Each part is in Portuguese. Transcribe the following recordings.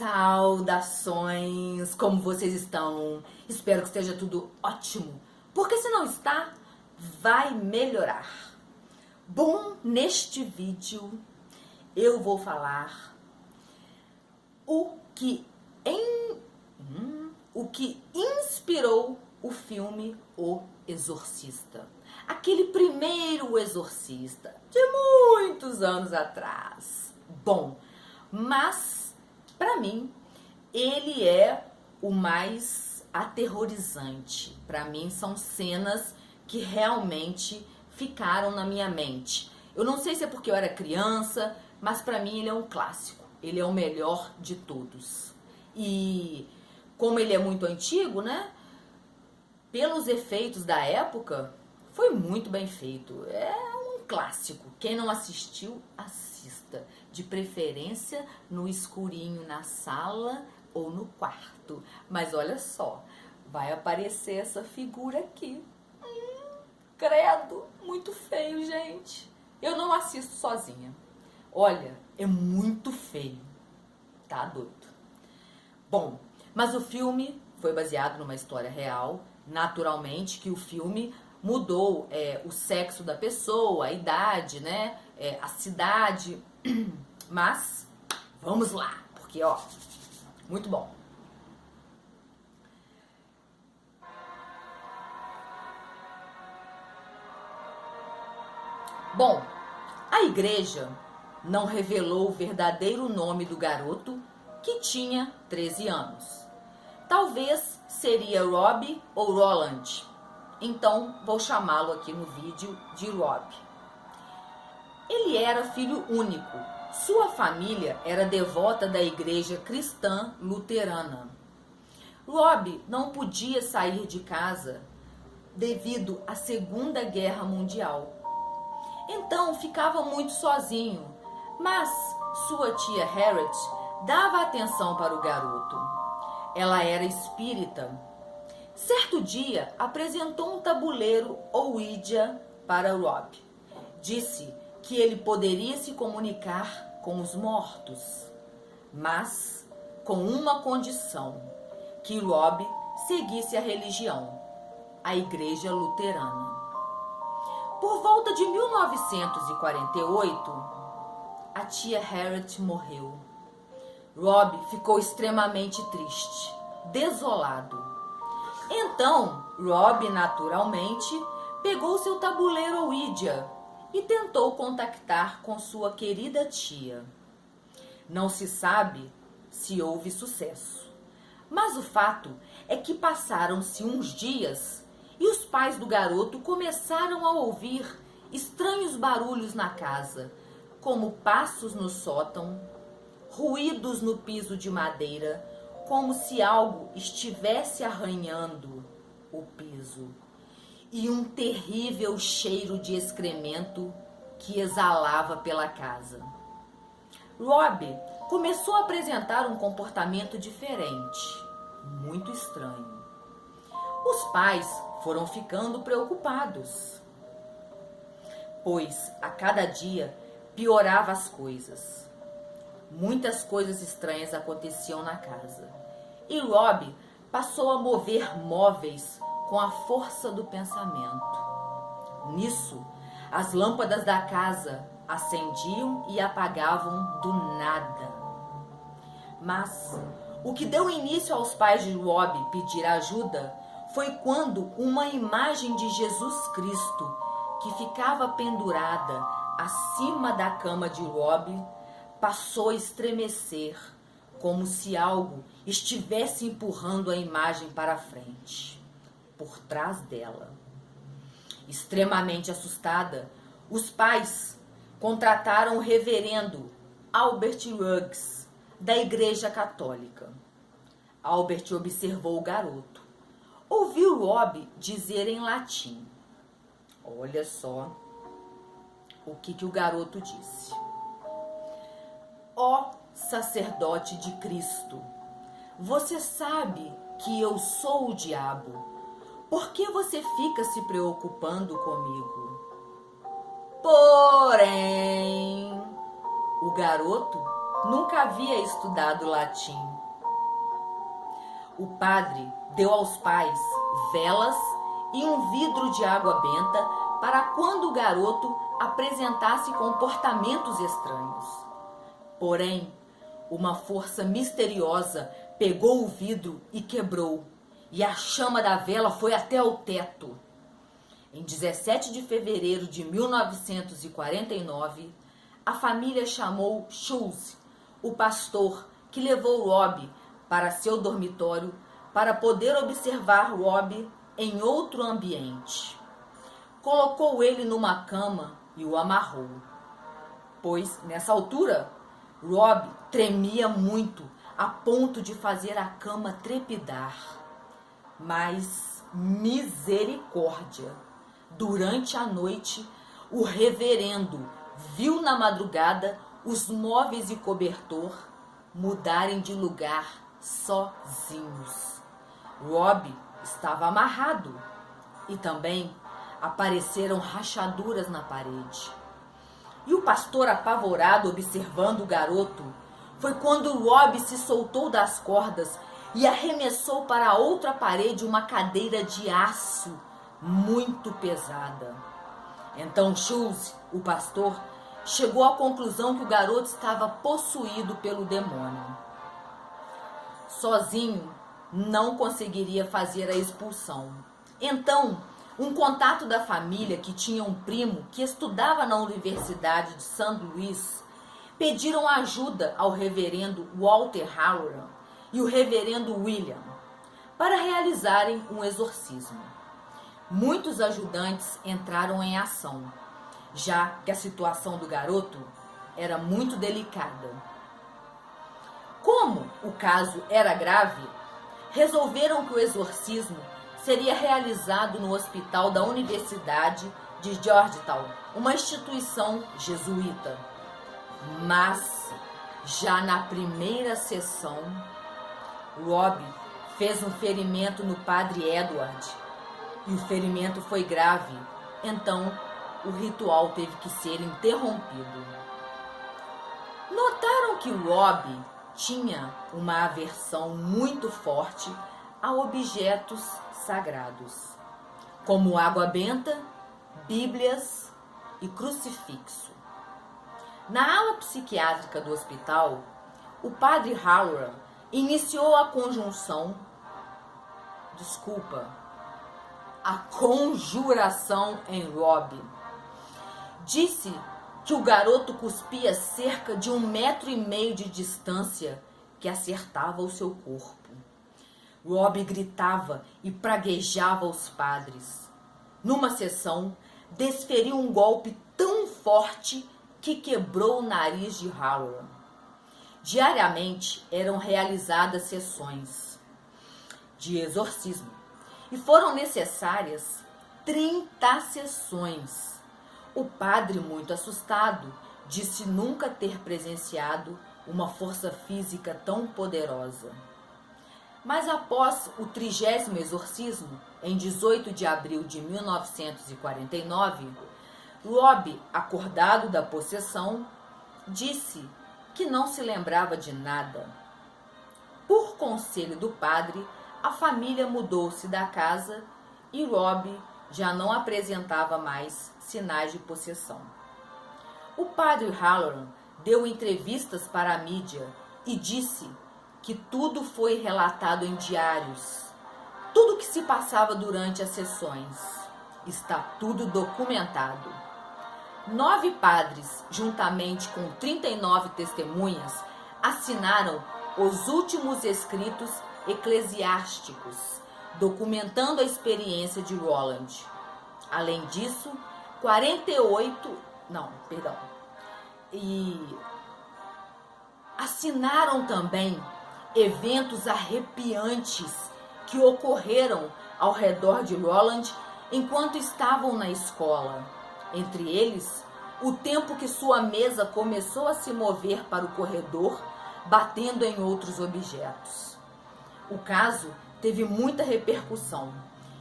Saudações! Como vocês estão? Espero que esteja tudo ótimo, porque se não está, vai melhorar. Bom, neste vídeo eu vou falar o que inspirou o filme O Exorcista. Aquele primeiro Exorcista, de muitos anos atrás. Bom, mas para mim ele é o mais aterrorizante. Para mim são cenas que realmente ficaram na minha mente. Eu não sei se é porque eu era criança, mas para mim ele é um clássico. Ele é o melhor de todos. E como ele é muito antigo, né? Pelos efeitos da época, foi muito bem feito. É um clássico. Quem não assistiu, assista. De preferência no escurinho na sala ou no quarto. Mas olha só, vai aparecer essa figura aqui. Credo, muito feio, gente. Eu não assisto sozinha. Olha, é muito feio. Tá doido. Bom, mas o filme foi baseado numa história real. Naturalmente que o filme mudou o sexo da pessoa, a idade, né? A cidade. Mas vamos lá, porque ó, muito bom. Bom, a igreja não revelou o verdadeiro nome do garoto, que tinha 13 anos. Talvez seria Rob ou Roland. Então vou chamá-lo aqui no vídeo de Rob. Ele era filho único. Sua família era devota da igreja cristã luterana. Rob não podia sair de casa devido à Segunda Guerra Mundial. Então ficava muito sozinho, mas sua tia Harriet dava atenção para o garoto. Ela era espírita. Certo dia apresentou um tabuleiro Ouija para Rob. Disse que ele poderia se comunicar com os mortos, mas com uma condição: que Rob seguisse a religião, a igreja luterana. Por volta de 1948, a tia Harriet morreu. Rob ficou extremamente triste, desolado. Então, Rob, naturalmente, pegou seu tabuleiro Ouija e tentou contactar com sua querida tia. Não se sabe se houve sucesso, mas o fato é que passaram-se uns dias e os pais do garoto começaram a ouvir estranhos barulhos na casa, como passos no sótão, ruídos no piso de madeira, como se algo estivesse arranhando o piso, e um terrível cheiro de excremento que exalava pela casa. Rob começou a apresentar um comportamento diferente, muito estranho. Os pais foram ficando preocupados, pois a cada dia piorava as coisas. Muitas coisas estranhas aconteciam na casa. E Rob passou a mover móveis com a força do pensamento. Nisso, as lâmpadas da casa acendiam e apagavam do nada. Mas o que deu início aos pais de Rob pedir ajuda foi quando uma imagem de Jesus Cristo, que ficava pendurada acima da cama de Rob, passou a estremecer, como se algo estivesse empurrando a imagem para frente, por trás dela. Extremamente assustada, os pais contrataram o reverendo Albert Ruggs, da Igreja Católica. Albert observou o garoto. Ouviu Rob dizer em latim. Olha só o que o garoto disse. Ó sacerdote de Cristo, você sabe que eu sou o diabo. Por que você fica se preocupando comigo? Porém, o garoto nunca havia estudado latim. O padre deu aos pais velas e um vidro de água benta para quando o garoto apresentasse comportamentos estranhos. Porém, uma força misteriosa pegou o vidro e quebrou, e a chama da vela foi até o teto. Em 17 de fevereiro de 1949, a família chamou Schultz, o pastor que levou Rob para seu dormitório para poder observar Rob em outro ambiente. Colocou ele numa cama e o amarrou, pois nessa altura Rob tremia muito a ponto de fazer a cama trepidar. Mas misericórdia! Durante a noite, o reverendo viu na madrugada os móveis e cobertor mudarem de lugar sozinhos. Rob estava amarrado e também apareceram rachaduras na parede. E o pastor, apavorado, observando o garoto, foi quando Rob se soltou das cordas e arremessou para a outra parede uma cadeira de aço muito pesada. Então Schultz, o pastor, chegou à conclusão que o garoto estava possuído pelo demônio. Sozinho, não conseguiria fazer a expulsão. Então, um contato da família que tinha um primo que estudava na Universidade de St. Louis pediram ajuda ao reverendo Walter Halloran e o reverendo William para realizarem um exorcismo. Muitos ajudantes entraram em ação, já que a situação do garoto era muito delicada. Como o caso era grave, resolveram que o exorcismo seria realizado no hospital da Universidade de Georgetown, uma instituição jesuíta. Mas, já na primeira sessão, Rob fez um ferimento no padre Edward, e o ferimento foi grave, então o ritual teve que ser interrompido. Notaram que Rob tinha uma aversão muito forte a objetos sagrados, como água benta, bíblias e crucifixo. Na ala psiquiátrica do hospital, o padre Halloran iniciou a conjuração em Rob. Disse que o garoto cuspia cerca de 1,5 metro de distância que acertava o seu corpo. Rob gritava e praguejava os padres. Numa sessão, desferiu um golpe tão forte que quebrou o nariz de Halloran. Diariamente eram realizadas sessões de exorcismo e foram necessárias 30 sessões. O padre, muito assustado, disse nunca ter presenciado uma força física tão poderosa. Mas após o 30º exorcismo, em 18 de abril de 1949, Rob, acordado da possessão, disse que não se lembrava de nada. Por conselho do padre, a família mudou-se da casa e Rob já não apresentava mais sinais de possessão. O padre Halloran deu entrevistas para a mídia e disse que tudo foi relatado em diários. Tudo que se passava durante as sessões está tudo documentado. 9 padres, juntamente com 39 testemunhas, assinaram os últimos escritos eclesiásticos, documentando a experiência de Roland. Além disso, assinaram também eventos arrepiantes que ocorreram ao redor de Roland enquanto estavam na escola. Entre eles, o tempo que sua mesa começou a se mover para o corredor, batendo em outros objetos. O caso teve muita repercussão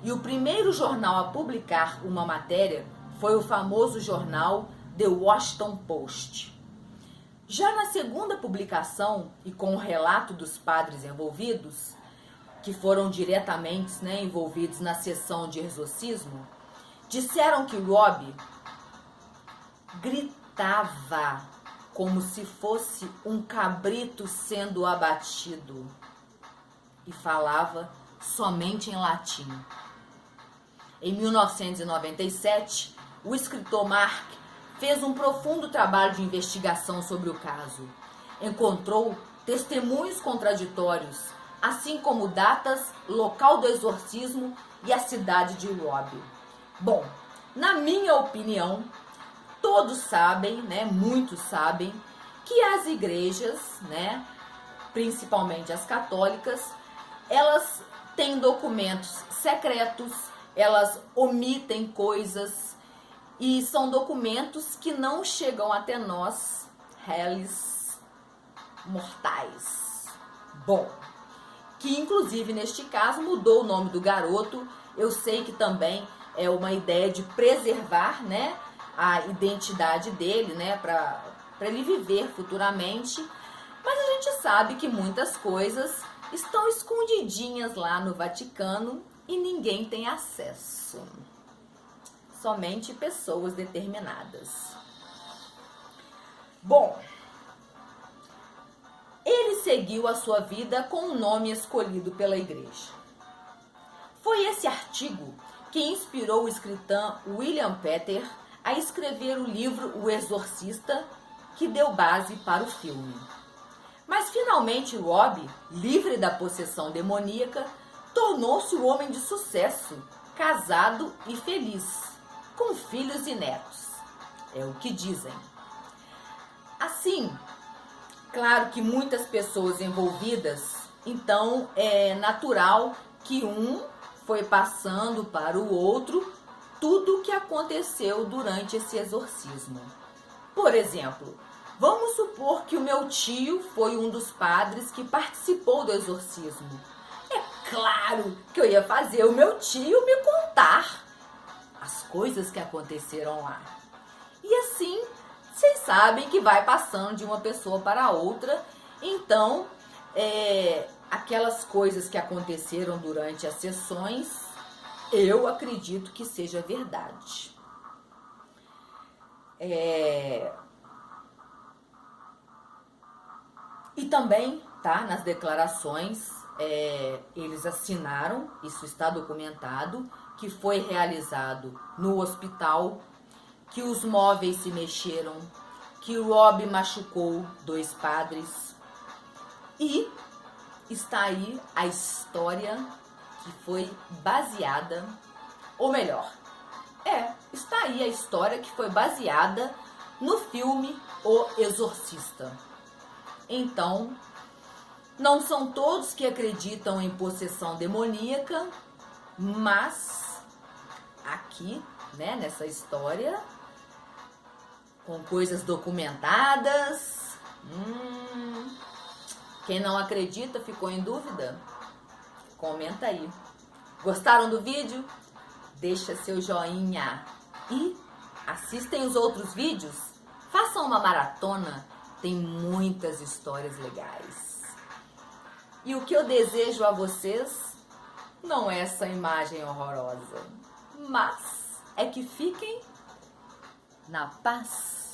e o primeiro jornal a publicar uma matéria foi o famoso jornal The Washington Post. Já na segunda publicação, e com o relato dos padres envolvidos, que foram diretamente, envolvidos na sessão de exorcismo, disseram que Rob gritava como se fosse um cabrito sendo abatido e falava somente em latim. Em 1997, o escritor Mark fez um profundo trabalho de investigação sobre o caso. Encontrou testemunhos contraditórios, assim como datas, local do exorcismo e a cidade de Rob. Bom, na minha opinião, todos sabem, muitos sabem, que as igrejas, principalmente as católicas, elas têm documentos secretos, elas omitem coisas e são documentos que não chegam até nós, réis mortais. Bom, que inclusive neste caso mudou o nome do garoto. Eu sei que também é uma ideia de preservar, a identidade dele, para ele viver futuramente. Mas a gente sabe que muitas coisas estão escondidinhas lá no Vaticano e ninguém tem acesso. Somente pessoas determinadas. Bom, ele seguiu a sua vida com o nome escolhido pela igreja. Foi esse artigo que inspirou o escritor William Peter a escrever o livro O Exorcista, que deu base para o filme. Mas finalmente Rob, livre da possessão demoníaca, tornou-se um homem de sucesso, casado e feliz, com filhos e netos. É o que dizem. Assim, claro que muitas pessoas envolvidas, então é natural que um foi passando para o outro tudo o que aconteceu durante esse exorcismo. Por exemplo, vamos supor que o meu tio foi um dos padres que participou do exorcismo. É claro que eu ia fazer o meu tio me contar as coisas que aconteceram lá. E assim, vocês sabem que vai passando de uma pessoa para outra. Então, aquelas coisas que aconteceram durante as sessões, eu acredito que seja verdade. E também, nas declarações, eles assinaram, isso está documentado, que foi realizado no hospital, que os móveis se mexeram, que o Rob machucou 2 padres. E está aí a história que foi baseada, ou melhor, está aí a história que foi baseada no filme O Exorcista. Então, não são todos que acreditam em possessão demoníaca, mas aqui, nessa história, com coisas documentadas, quem não acredita, ficou em dúvida? Comenta aí. Gostaram do vídeo? Deixa seu joinha e assistem os outros vídeos. Façam uma maratona, tem muitas histórias legais. E o que eu desejo a vocês não é essa imagem horrorosa, mas é que fiquem na paz.